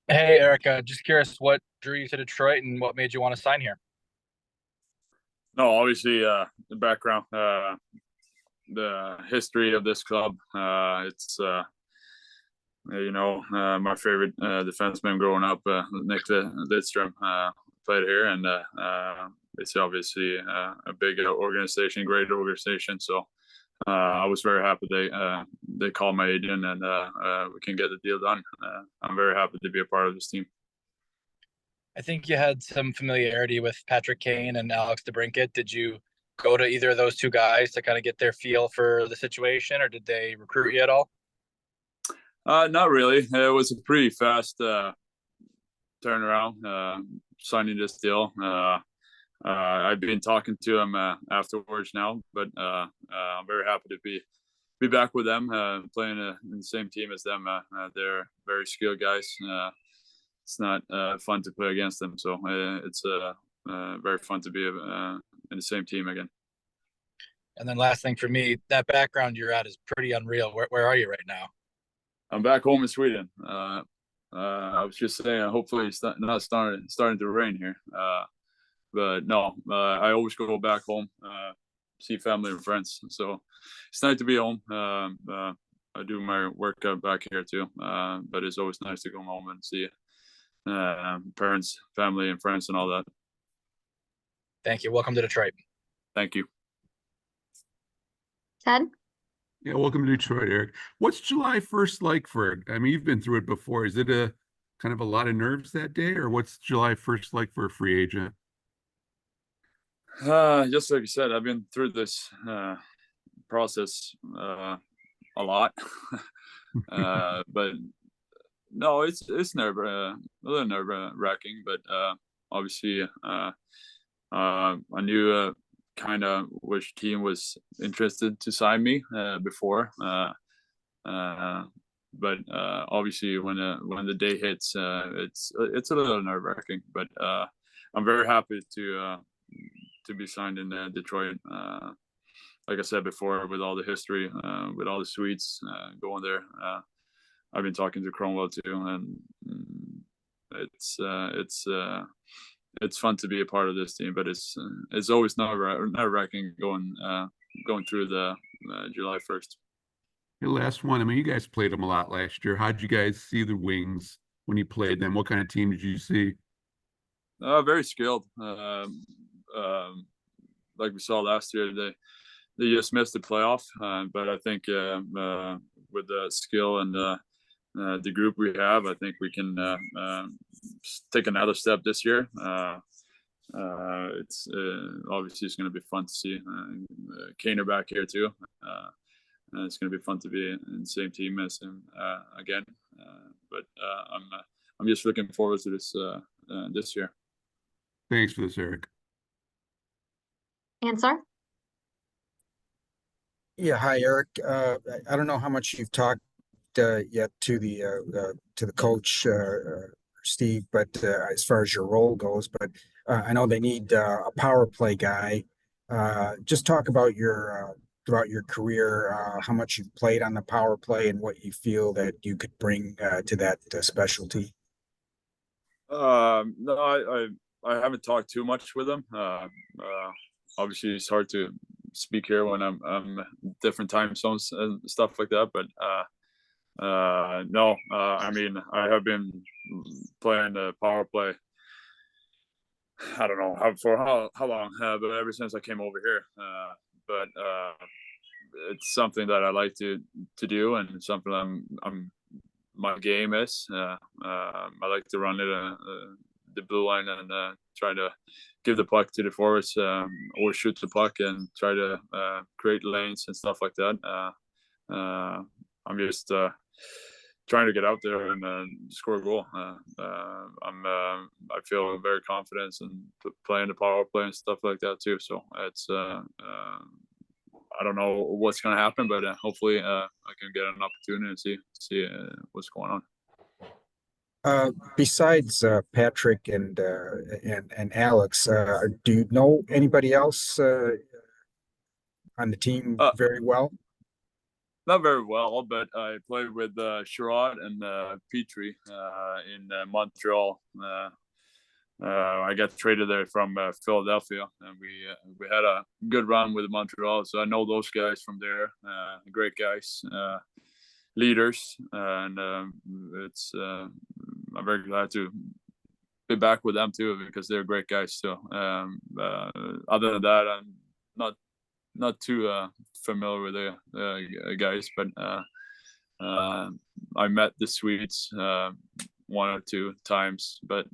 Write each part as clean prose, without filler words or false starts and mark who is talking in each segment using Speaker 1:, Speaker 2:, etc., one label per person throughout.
Speaker 1: Hey, Erica, just curious what drew you to Detroit and what made you want to sign here?
Speaker 2: No, obviously, the background, the history of this club. My favorite defenseman growing up, Nick Lidstrom, played here, and it's obviously a big organization, great organization. So I was very happy they called my agent, and we can get the deal done. I'm very happy to be a part of this team.
Speaker 1: I think you had some familiarity with Patrick Kane and Alex DeBrincat. Did you go to either of those two guys to kind of get their feel for the situation, or did they recruit you at all?
Speaker 2: Not really. It was a pretty fast turnaround, signing this deal. I've been talking to him afterwards now, but I'm very happy to be back with them, playing in the same team as them. They're very skilled guys. It's not fun to play against them, so it's very fun to be in the same team again.
Speaker 1: And then last thing for me, that background you're at is pretty unreal. Where are you right now?
Speaker 2: I'm back home in Sweden. I was just saying, hopefully it's not starting to rain here. But no, I always go back home, see family and friends. So it's nice to be home. I do my workout back here too, but it's always nice to go home and see parents, family, and friends, and all that.
Speaker 1: Thank you. Welcome to Detroit.
Speaker 2: Thank you.
Speaker 3: Ted?
Speaker 4: Yeah, welcome to Detroit, Eric. What's July 1st like for, I mean, you've been through it before. Is it a kind of a lot of nerves that day, or what's July 1st like for a free agent?
Speaker 2: Just like you said, I've been through this process a lot, but no, it's a little nerve wracking. But obviously, I knew kind of which team was interested to sign me before. But obviously, when the day hits, it's a little nerve wracking. But I'm very happy to be signed in Detroit. Like I said before, with all the history, with all the Swedes going there, I've been talking to Cromwell too, and it's it's fun to be a part of this team. But it's always nerve wracking going through the July 1st.
Speaker 4: The last one, I mean, you guys played them a lot last year. How'd you guys see the Wings when you played them? What kind of team did you see?
Speaker 2: Very skilled. Like we saw last year, they just missed the playoff. But I think with the skill and the group we have, I think we can take another step this year. It's obviously it's going to be fun to see Kaner back here too. It's going to be fun to be in the same team as him again. But I'm just looking forward to this year.
Speaker 4: Thanks for this, Eric.
Speaker 3: Answer?
Speaker 5: Yeah, hi, Eric. I don't know how much you've talked yet to the coach, Steve, but as far as your role goes, but I know they need a power play guy. Just talk about your throughout your career, how much you've played on the power play and what you feel that you could bring to that specialty.
Speaker 2: No, I haven't talked too much with them. Obviously, it's hard to speak here when I'm different time zones and stuff like that. But no, I mean, I have been playing the power play. I don't know for how long, but ever since I came over here. But it's something that I like to do, and something I'm my game is. I like to run it the blue line and try to give the puck to the forwards or shoot the puck and try to create lanes and stuff like that. I'm just trying to get out there and score a goal. I feel very confident in playing the power play and stuff like that too. So it's I don't know what's going to happen, but hopefully I can get an opportunity to see what's going on.
Speaker 5: Besides Patrick and Alex, do you know anybody else on the team very well?
Speaker 2: not very well, but I played with Sherrod and Petrie in Montreal. I got traded there from Philadelphia, and we had a good run with Montreal. So I know those guys from there, great guys, leaders, and it's I'm very glad to be back with them too, because they're great guys too. Other than that, I'm not too familiar with the guys, but I met the Swedes one or two times, but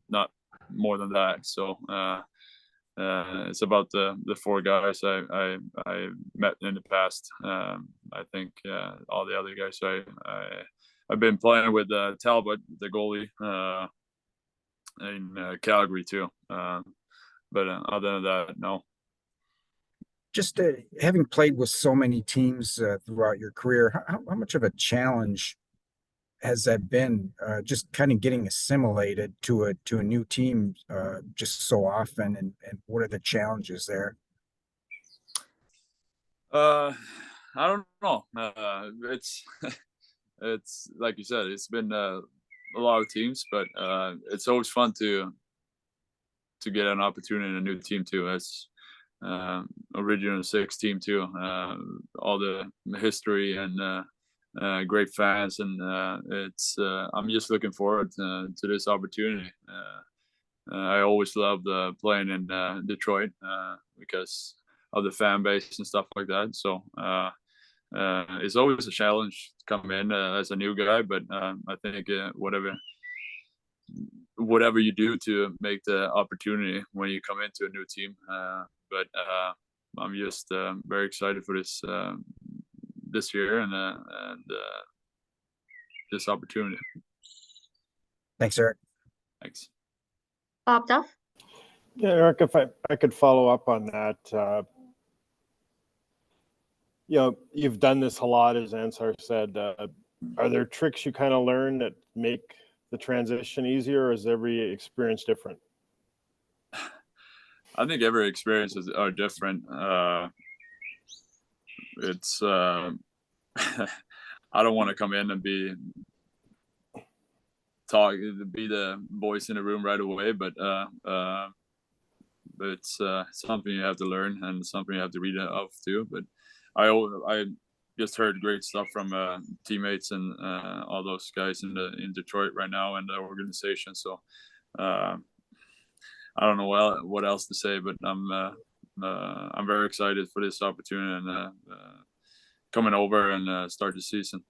Speaker 2: not more than that. So it's about the four guys I met in the past. I think all the other guys I've been playing with Talbot, the goalie, in Calgary too. But other than that, no.
Speaker 5: Just having played with so many teams throughout your career, how much of a challenge has that been? Just kind of getting assimilated to a new team just so often, and what are the challenges there?
Speaker 2: I don't know. It's it's like you said, it's been a lot of teams, but it's always fun to get an opportunity in a new team too. As original 6 team too, all the history and great fans, and it's I'm just looking forward to this opportunity. I always loved playing in Detroit because of the fan base and stuff like that. So it's always a challenge to come in as a new guy, but I think whatever you do to make the opportunity when you come into a new team. But I'm just very excited for this year and this opportunity.
Speaker 5: Thanks, Erik.
Speaker 2: Thanks.
Speaker 3: Bob Duff?
Speaker 6: Yeah, Erik, if I could follow up on that. You've done this a lot, as Ansar said. Are there tricks you kind of learn that make the transition easier, or is every experience different?
Speaker 2: I think every experiences are different. It's I don't want to come in and be the voice in the room right away, but it's something you have to learn and something you have to read off too. But I just heard great stuff from teammates and all those guys in Detroit right now and the organization. So I don't know what else to say, but I'm very excited for this opportunity and coming over and start the season.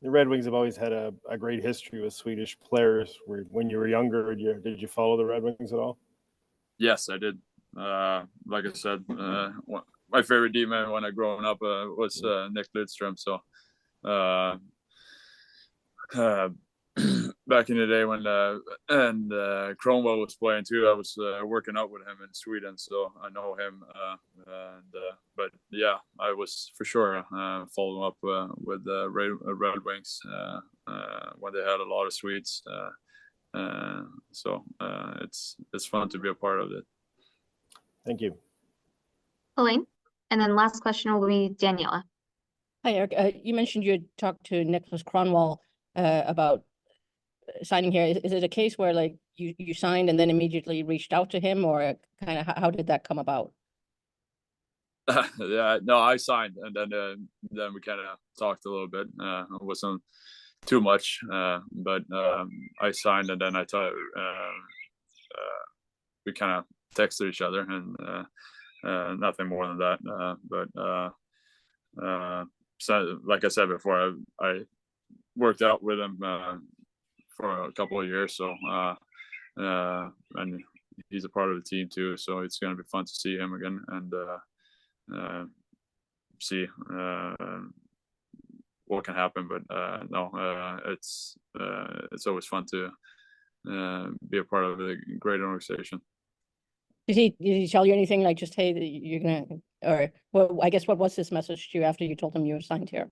Speaker 6: The Red Wings have always had a great history with Swedish players. When you were younger, did you follow the Red Wings at all?
Speaker 2: Yes, I did. Like I said, my favorite D-man when I growing up was Nick Lidstrom. So back in the day when Kronwall was playing too, I was working out with him in Sweden, so I know him. But yeah, I was for sure following up with the Red Wings when they had a lot of Swedes. So it's fun to be a part of it.
Speaker 6: Thank you.
Speaker 3: Elaine? And then last question will be Daniela.
Speaker 7: Hi, Erik. You mentioned you had talked to Nicholas Kronwall about signing here. Is it a case where like you signed and then immediately reached out to him, or kind of how did that come about?
Speaker 2: Yeah, no, I signed and then we kind of talked a little bit. It wasn't too much, but I signed and then I thought we kind of texted each other and nothing more than that. So like I said before, I worked out with him for a couple of years, so and he's a part of the team too, so it's going to be fun to see him again and see what can happen. But it's always fun to be a part of a great organization.
Speaker 7: Did he tell you anything like just, hey, you're gonna, or well, I guess what was his message to you after you told him you were signed here?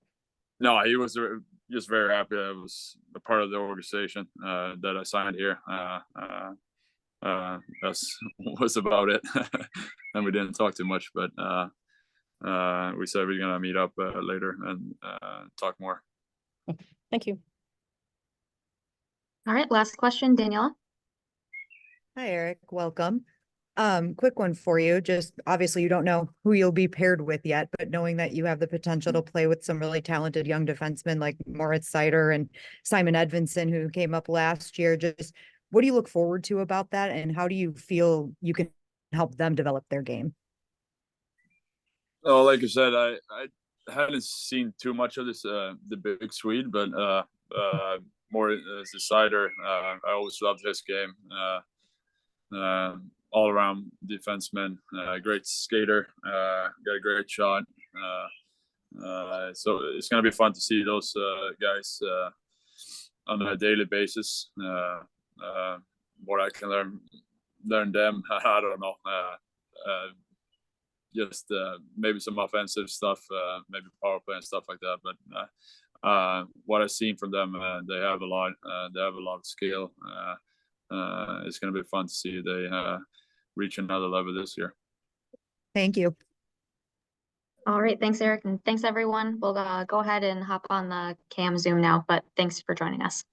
Speaker 7: No,
Speaker 2: he was just very happy I was a part of the organization that I signed here. That was about it. And we didn't talk too much, but we said we're gonna meet up later and talk more.
Speaker 7: Thank you.
Speaker 3: All right, last question, Daniela.
Speaker 8: Hi, Erik. Welcome. Quick one for you. Just obviously you don't know who you'll be paired with yet, but knowing that you have the potential to play with some really talented young defensemen like Moritz Seider and Simon Edvinsson, who came up last year, just what do you look forward to about that? And how do you feel you can help them develop their game?
Speaker 2: Oh, like I said, I hadn't seen too much of this the big Swede, but more as a Seider. I always loved his game. All around defenseman, great skater, got a great shot. So it's gonna be fun to see those guys on a daily basis. What I can learn them, I don't know. Just maybe some offensive stuff, maybe power play and stuff like that. But what I've seen from them, they have a lot. They have a lot of skill. It's going to be fun to see they reach another level this year.
Speaker 8: Thank you.
Speaker 3: All right, thanks, Erik, and thanks, everyone. We'll go ahead and hop on the cam Zoom now, but thanks for joining us.